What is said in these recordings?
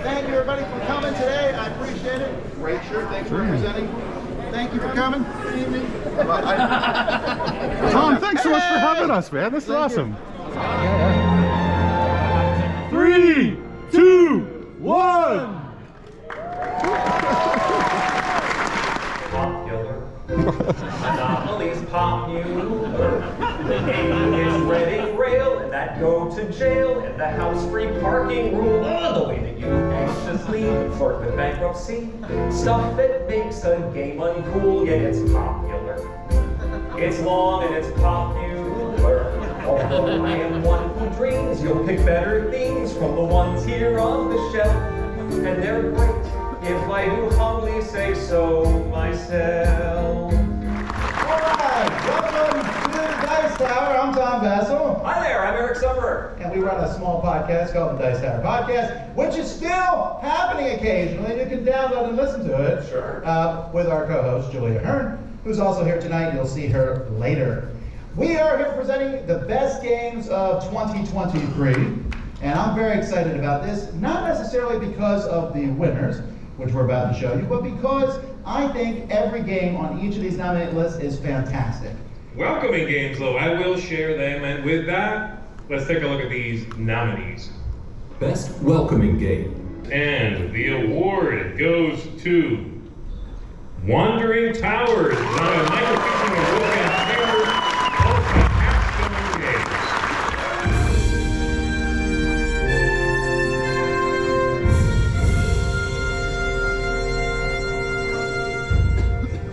Thank you, everybody, for coming today. I appreciate it. Great shirt. Thanks for representing. Thank you for coming. Good evening. Tom, thanks so much for having us, man. This is awesome. 3, 2, 1. Popular. Monopoly's popular. The game is red rail, and that go to jail, and the house free parking rule. Oh, the way that you anxiously flirt with bankruptcy. Stuff that makes a game uncool, yet it's popular. It's long and it's popular. Although I am one who dreams you'll pick better things from the ones here on the shelf. And they're great, if I do humbly say so myself. Alright, welcome to the Dice Tower. I'm Tom Vassell. Hi there, I'm Eric Summerer. And we run a small podcast called the Dice Tower Podcast, which is still happening occasionally. You can download and listen to it. Sure. With our co-host, Julia Hearn, who's also here tonight. You'll see her later. We are here presenting the best games of 2023. And I'm very excited about this, not necessarily because of the winners, which we're about to show you, but because I think every game on each of these nominated lists is fantastic. Welcoming games, though, I will share them, and with that, let's take a look at these nominees. Best welcoming game. And the award goes to Wandering Towers, designed by Michael Fishing and Wolfgang Taylor, both by Capstone Games.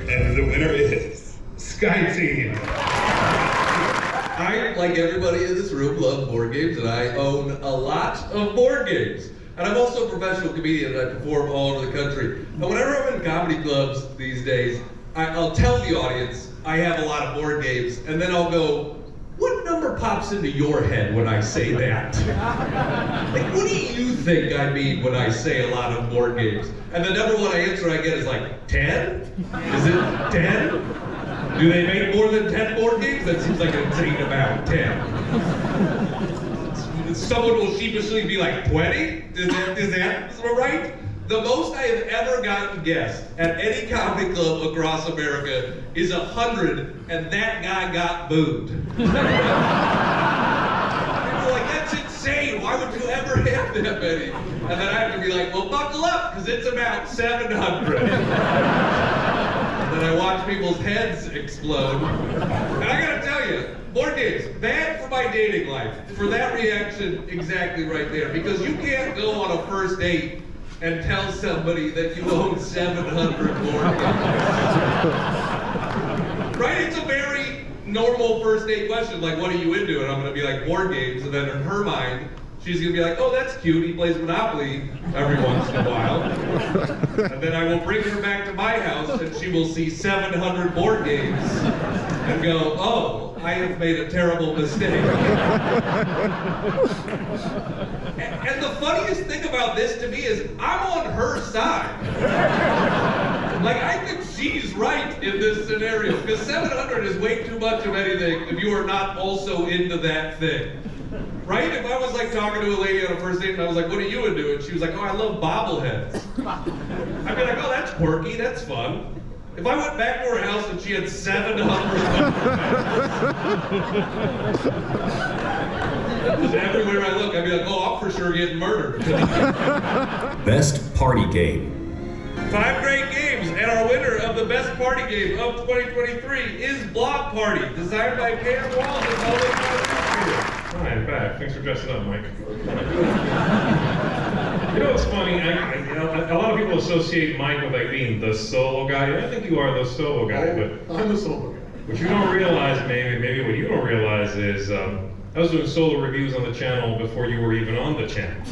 And the winner is Sky Team. I, like everybody in this room, love board games, and I own a lot of board games. And I'm also a professional comedian, and I perform all over the country. And whenever I'm in comedy clubs these days, I'll tell the audience I have a lot of board games, and then I'll go, what number pops into your head when I say that? Like, what do you think I mean when I say a lot of board games? And the number one answer I get is like, 10? Is it 10? Do they make more than 10 board games? That seems like an insane amount, 10. Someone will sheepishly be like, 20? Is that right? The most I have ever gotten guessed at any comedy club across America is 100, and that guy got booed. People are like, that's insane. Why would you ever have that many? And then I have to be like, well, buckle up, because it's about 700. Then I watch people's heads explode. And I gotta tell you, board games, bad for my dating life. For that reaction exactly right there. Because you can't go on a first date and tell somebody that you own 700 board games. Right? It's a very normal first date question, like, what are you into? And I'm gonna be like, board games. And then in her mind, she's gonna be like, oh, that's cute, he plays Monopoly every once in a while. And then I will bring her back to my house and she will see 700 board games and go, oh, I have made a terrible mistake. And the funniest thing about this to me is I'm on her side. Like, I think she's right in this scenario, because 700 is way too much of anything if you are not also into that thing. Right? If I was like talking to a lady on a first date and I was like, what are you into? And she was like, oh, I love bobbleheads. I'd be like, oh, that's quirky, that's fun. If I went back to her house and she had 700 bobbleheads, everywhere I look, I'd be like, oh, I'm for sure getting murdered. Best party game. 5 great games, and our winner of the best party game of 2023 is Block Party, designed by Cam Walls and Owen Rodriguez. Hi, I'm back. Thanks for dressing up, Mike. You know what's funny? A lot of people associate Mike with like being the solo guy. And I think you are the solo guy, but I'm the solo guy. What you don't realize, maybe what you don't realize is I was doing solo reviews on the channel before you were even on the channel.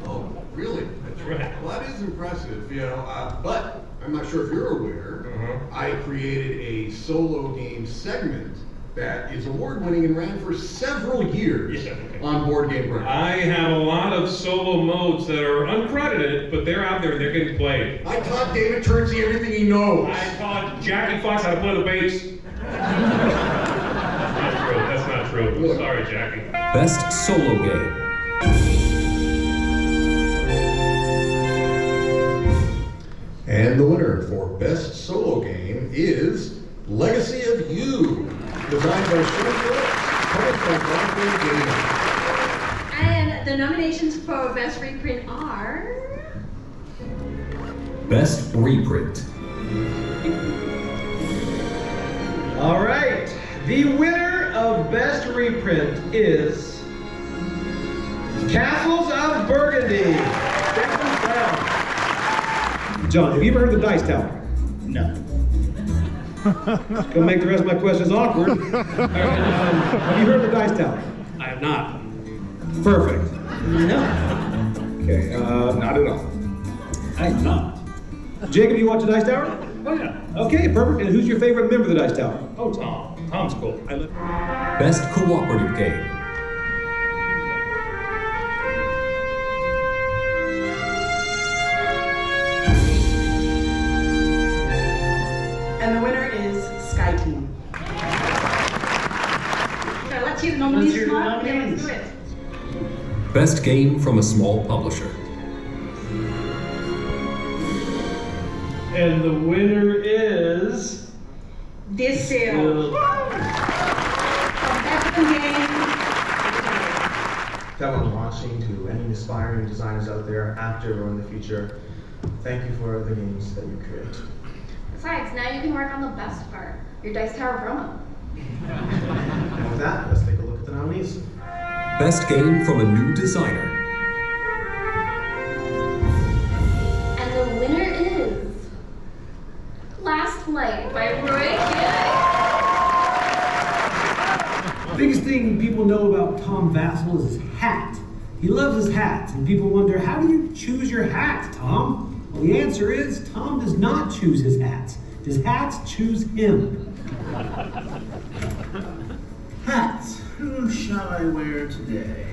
Oh, really? That's right. Well, that is impressive, you know, but I'm not sure if you're aware, I created a solo game segment that is award-winning and ran for several years on Board Game Breakfast. I have a lot of solo modes that are uncredited, but they're out there and they're getting played. I taught David Turnsey everything he knows. I taught Jackie Fox how to play the bass. That's not true. Sorry, Jackie. Best solo game. And the winner for Best Solo Game is Legacy of You, designed by Sean Phillips, published by Blackbird Gaming. And the nominations for Best Reprint are... Best reprint. All right, the winner of Best Reprint is Castles of Burgundy. John, have you ever heard of the Dice Tower? No. It's gonna make the rest of my questions awkward. Have you heard of the Dice Tower? I have not. Perfect. No. Okay, not at all. I have not. Jacob, you watch the Dice Tower? Oh yeah. Okay, perfect. And who's your favorite member of the Dice Tower? Oh, Tom. Tom's cool. Best cooperative game. And the winner is Sky Team. Okay, let's hear the nominees. Let's hear the Mark. Yeah, nominees. let's do it. Best game from a small publisher. And the winner is... Disale. Fellow watching, to any aspiring designers out there, after or in the future, thank you for the games that you create. Besides, now you can work on the best part, your Dice Tower promo. And with that, let's take a look at the nominees. Best game from a new designer. And the winner is Last Light by Roy Kidd. Biggest thing people know about Tom Vassell is his hat. He loves his hats, and people wonder, how do you choose your hat, Tom? Well, the answer is, Tom does not choose his hats. His hats choose him. Hats. Who shall I wear today?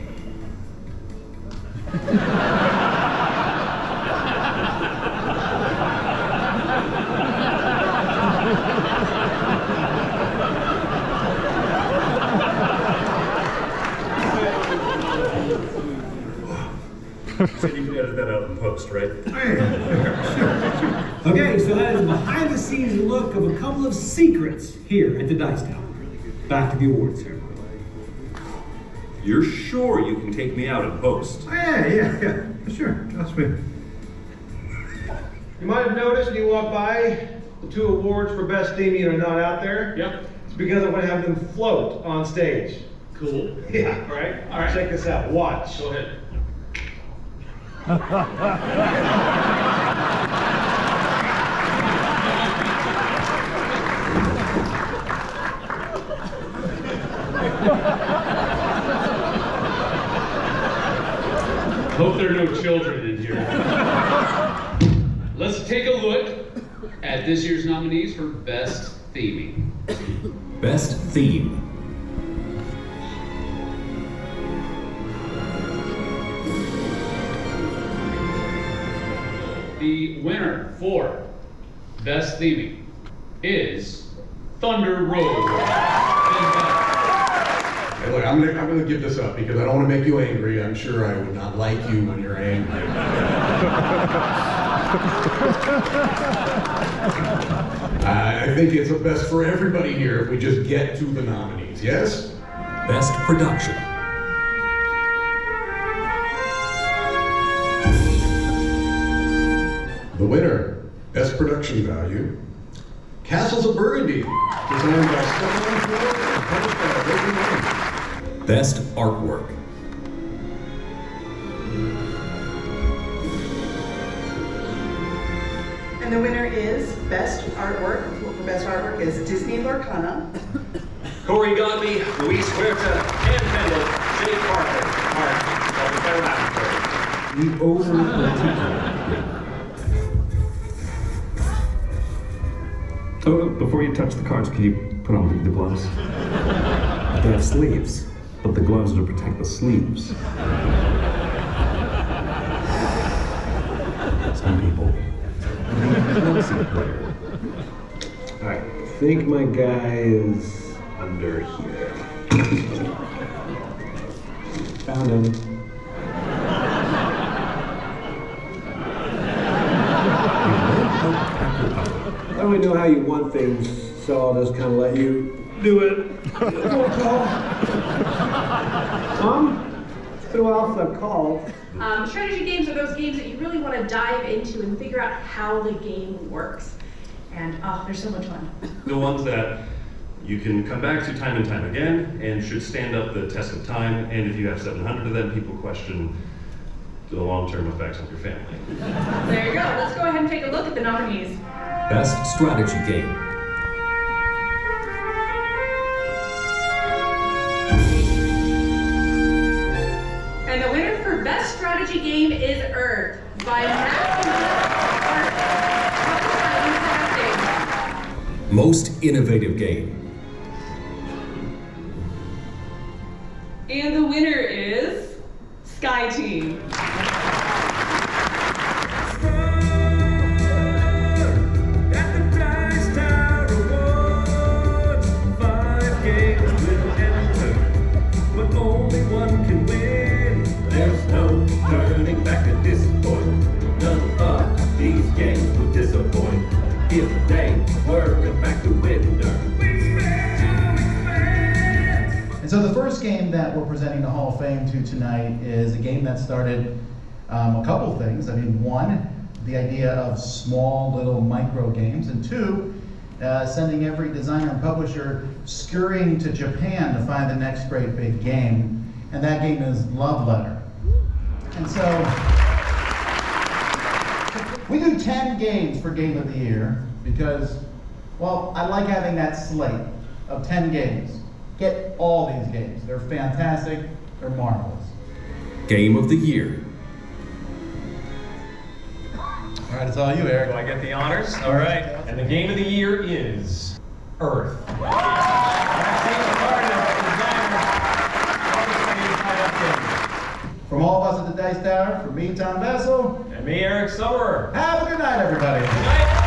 So you can edit that out in post, right? Okay, so that is a behind-the-scenes look of a couple of secrets here at the Dice Tower. Back to the awards ceremony. You're sure you can take me out in post? Yeah, sure, trust me. You might have noticed when you walk by, the 2 awards for Best Theming are not out there. Yep. It's because I'm gonna have them float on stage. Cool. Yeah. All right. Check this out, watch. Go ahead. Hope there are no children in here. Let's take a look at this year's nominees for Best Theming. Best theme. The winner for Best Theming is Thunder Road. Hey, look, I'm gonna give this up because I don't want to make you angry. I'm sure I would not like you when you're angry. I think it's the best for everybody here if we just get to the nominees, yes? Best production. The winner, Best Production Value, Castles of Burgundy, designed by Stefan Ford and published by Blackbird Gaming. Best artwork. And the winner is Best Artwork. For Best Artwork is Disney Lorcana. Corey Godby, Luis Huerta, Dan Kendall, Jake Parker, Mark, Dr. Claire Laboratory. The Oh, before you touch the cards, can you put on the gloves? They have sleeves, but the gloves are to protect the sleeves. Some people. Alright, I think my guy is under here. Found him. I don't really know how you want things, so I'll just kind of let you do it. Tom? It's been a while since I've called. Strategy games are those games that you really want to dive into and figure out how the game works. And oh, they're so much fun. The ones that you can come back to time and time again and should stand up the test of time. And if you have 700 of them, people question the long-term effects on your family. There you go. Let's go ahead and take a look at the nominees. Best strategy game. And the winner for Best Strategy Game is Earth by Maximum. Most innovative game. And the winner is Sky Team. If they were in fact the winner. And so the first game that we're presenting the Hall of Fame to tonight is a game that started a couple things. I mean, one, the idea of small little micro games, and two, sending every designer and publisher scurrying to Japan to find the next great big game. And that game is Love Letter. And so we do 10 games for Game of the Year because, well, I like having that slate of 10 games. Get all these games. They're fantastic. They're marvelous. Game of the Year. All right, it's all you, Eric. Do I get the honors? All right. And the game of the year is Earth. From all of us at the Dice Tower, from me, Tom Vessel. And me, Eric Summerer. Have a good night, everybody. Good night.